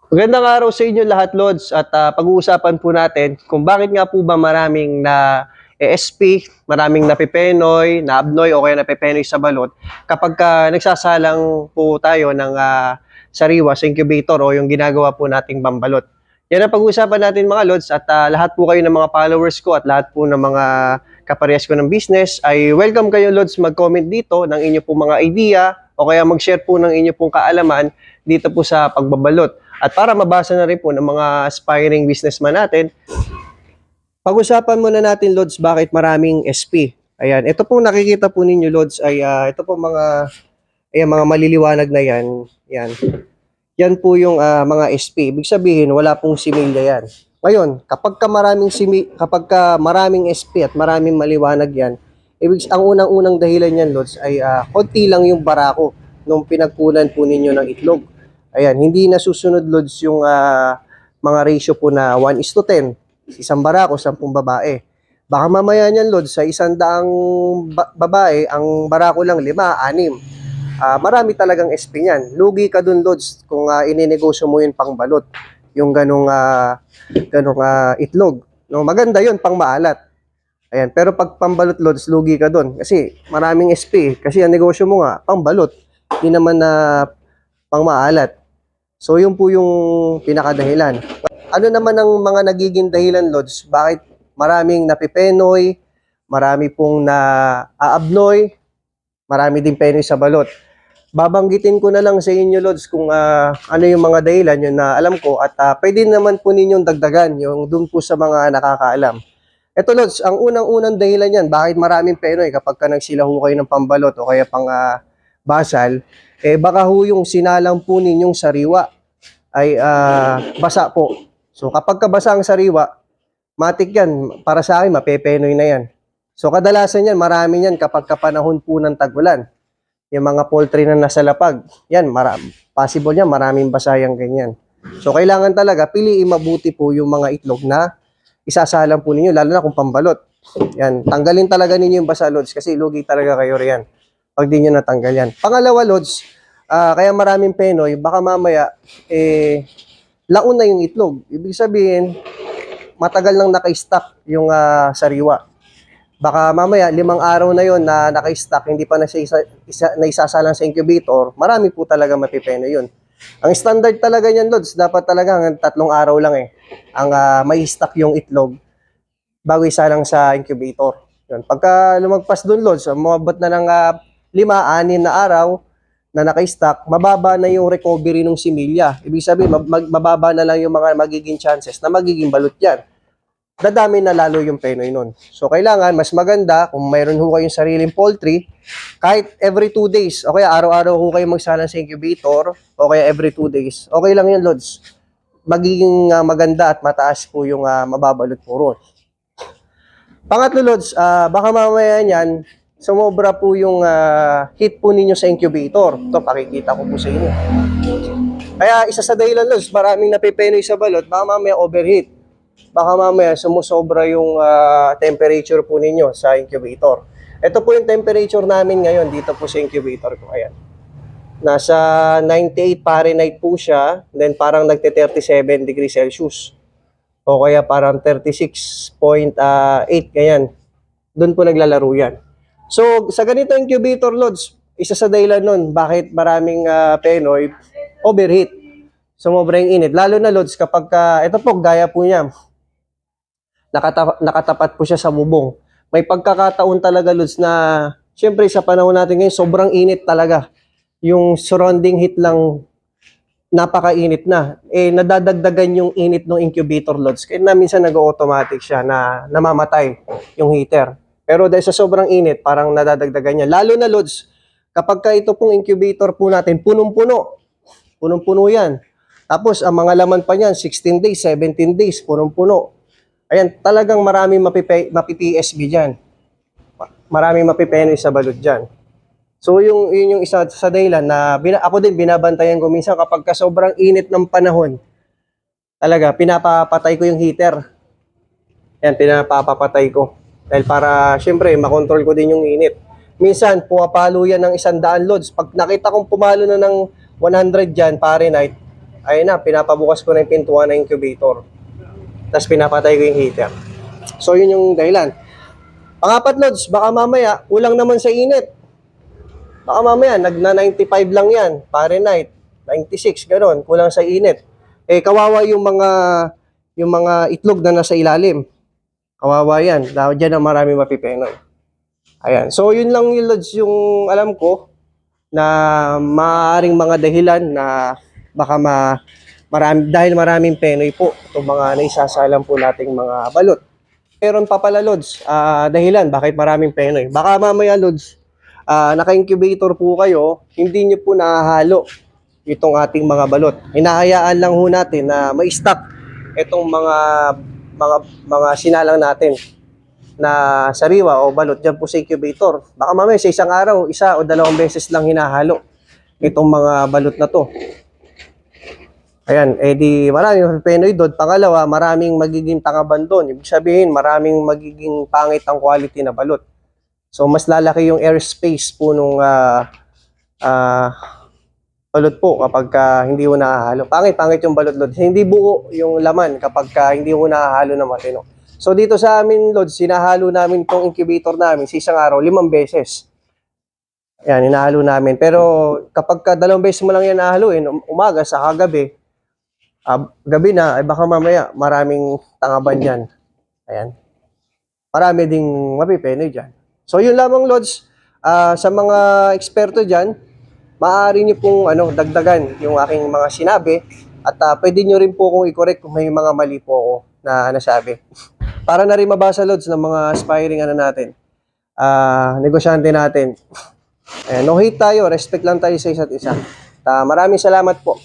Magandang araw sa inyo lahat, Lods. At pag-uusapan po natin kung bakit nga po ba maraming na ESP, maraming napipenoy, na abnoy o kaya napipenoy sa balot kapag nagsasalang po tayo ng sariwa sa incubator o yung ginagawa po nating bambalot. Yan ang pag-uusapan natin mga Lods at lahat po kayo ng mga followers ko at lahat po ng mga kaparehas ko ng business ay welcome kayo, Lods, mag-comment dito ng inyo pong mga idea o kaya mag-share po ng inyo pong kaalaman dito po sa pagbabalot. At para mabasa na rin po ng mga aspiring businessman natin, pag-usapan muna natin, Lods, bakit maraming SP. Ayan, ito pong nakikita po ninyo, Lods, ay ito po mga maliliwanag na yan. Yan. Yan po yung mga SP. Ibig sabihin, wala pong similya yan. Ngayon, kapag maraming SP at maraming maliwanag yan, ang unang-unang dahilan yan, Lods, ay konti lang yung barako nung pinagkunan po ninyo ng itlog. Ayan, hindi nasusunod, Lods, yung mga ratio po na 1:10. Isang barako, 10 babae. Baka mamaya niyan, Lods, sa 100 babae, ang barako lang 5, 6. Marami talagang SP niyan. Lugi ka dun, Lods, kung ininegosyo mo yun pang balot. Yung ganong itlog. No, maganda yun, pang maalat. Ayan, pero pag pambalot, Lods, lugi ka dun. Kasi maraming SP. Kasi ang negosyo mo nga, pang balot. Hindi naman na pang maalat. So, yun po yung pinakadahilan. Ano naman ang mga nagiging dahilan, Lods? Bakit maraming napipenoy, marami pong naaabnoy, marami din penoy sa balot? Babanggitin ko na lang sa inyo, Lods, kung ano yung mga dahilan yun na alam ko at pwede naman po ninyong dagdagan yung dun po sa mga nakakaalam. Ito, Lods, ang unang-unang dahilan yan, bakit maraming penoy kapag ka nagsilahu kayo ng pambalot o kaya pang basal, baka ho yung sinalang po ninyong sariwa ay basa po. So kapag kabasa ang sariwa, matik yan, para sa akin, mapepenoy na yan. So kadalasan yan, marami yan kapag kapanahon po ng tag-ulan. Yung mga poultry na nasa lapag, yan, possible yan, maraming basayang ganyan. So kailangan talaga, piliin mabuti po yung mga itlog na isasalang po ninyo, lalo na kung pambalot. Yan, tanggalin talaga ninyo yung basa, Lods, kasi lugi talaga kayo riyan pag di nyo natanggal yan. Pangalawa, Lods, kaya maraming penoy, baka mamaya, laon na yung itlog. Ibig sabihin, matagal nang naka-stock yung sariwa. Baka mamaya, 5 araw na yon na naka-stock, hindi pa na siya naisasalang sa incubator, marami po talaga mapipenoy yun. Ang standard talaga niyan, Lods, dapat talaga hanggang 3 araw lang ang may stock yung itlog bago isalang sa incubator. Yun. Pagka lumagpas doon, Lods, umabot na ng 5, 6 na araw na naka-stock, mababa na yung recovery ng similya. Ibig sabihin, mababa na lang yung mga magiging chances na magiging balot yan. Dadami na lalo yung penoy nun. So, kailangan, mas maganda, kung mayroon ho kayong sariling poultry, kahit every 2 days, o kaya araw-araw ho kayo magsalang sa incubator, o kaya every 2 days, okay lang yun, Lods. Magiging maganda at mataas po yung mababalot po ron. Pangatlo, Lods, baka mamaya yan, sumobra po yung heat po ninyo sa incubator. Ito, pakikita ko po sa inyo. Kaya isa sa dahilan, Lods, maraming napipenoy sa balot, baka mamaya overheat. Baka mamaya sumusobra yung temperature po ninyo sa incubator. Ito po yung temperature namin ngayon dito po sa incubator ko. Ayan. Nasa 98 Fahrenheit po siya, then parang nagte-37 degrees Celsius. O kaya parang 36.8, ganyan. Doon po naglalaro yan. So, sa ganito incubator, Lods, isa sa dahilan nun, bakit maraming penoy, overheat. Sumobra yung init. Lalo na, Lods, kapag, ito po, gaya po niya, nakatapat po siya sa bubong. May pagkakataon talaga, Lods, na syempre sa panahon natin ngayon, sobrang init talaga. Yung surrounding heat lang, napakainit na. Nadadagdagan yung init ng incubator, Lods. Kaya na minsan nag-automatic siya na namamatay yung heater. Pero dahil sa sobrang init, parang nadadagdagan niya. Lalo na, Lods, kapag ka ito pong incubator po natin, punong-puno. Punong-puno yan. Tapos, ang mga laman pa niyan, 16 days, 17 days, punong-puno. Ayan, talagang maraming mapi-PSB dyan. Maraming mapipenoy sa balot dyan. So, yun yung isa sa dahilan na ako din binabantayan ko minsan kapag ka sobrang init ng panahon. Talaga, pinapapatay ko yung heater. Ayan, pinapapatay ko. Dahil para, syempre, makontrol ko din yung init. Minsan, pumapalo yan ng 100 Lods. Pag nakita kong pumalo na ng 100 dyan, Fahrenheit, ayun na, pinapabukas ko na yung pintuan ng incubator. Tapos pinapatay ko yung heater. So, yun yung dahilan. Pangapat, Lods, baka mamaya, kulang naman sa init. Baka mamaya, nagna 95 lang yan, Fahrenheit, 96, gano'n, kulang sa init. Eh, kawawa yung mga itlog na nasa ilalim. Kawawa yan. Diyan ang marami mapipenoy. Ayan. So, yun lang yung Lods, yung alam ko na maaaring mga dahilan na baka dahil maraming penoy po itong mga naisasalang po nating mga balot. Meron pa pala, Lods, dahilan bakit maraming penoy. Baka mamaya, Lods, naka-incubator po kayo, hindi nyo po nahahalo itong ating mga balot. Hinahayaan lang ho natin na ma-stock itong mga sinalang natin na sariwa o balot dyan po sa incubator. Baka mamaya sa isang araw, isa o dalawang beses lang hinahalo itong mga balot na to. Ayan, di maraming penoy doon. Pangalawa, maraming magiging tangaban doon. Ibig sabihin, maraming magiging pangit ang quality na balot. So, mas lalaki yung airspace po nung balot po kapag hindi mo nahahalo. Pangit yung balot, Lods. Hindi buo yung laman kapag hindi mo nahahalo na matino. So, dito sa amin, Lods, sinahalo namin itong incubator namin sa isang araw, 5 beses. Ayan, hinahalo namin. Pero kapag 2 beses mo lang yan nahaluin, umaga sa kagabi, gabi na, ay baka mamaya maraming tangaban dyan. Ayan. Marami ding mapipenoy dyan. So, yun lamang, Lods. Sa mga eksperto dyan, maaari nyo pong dagdagan yung aking mga sinabi at pwede nyo rin po kung i-correct kung may mga mali po ako na nasabi. Para na rin mabasa, Lods, ng mga aspiring natin, negosyante natin. No hate tayo, respect lang tayo sa isa't isa. Maraming salamat po.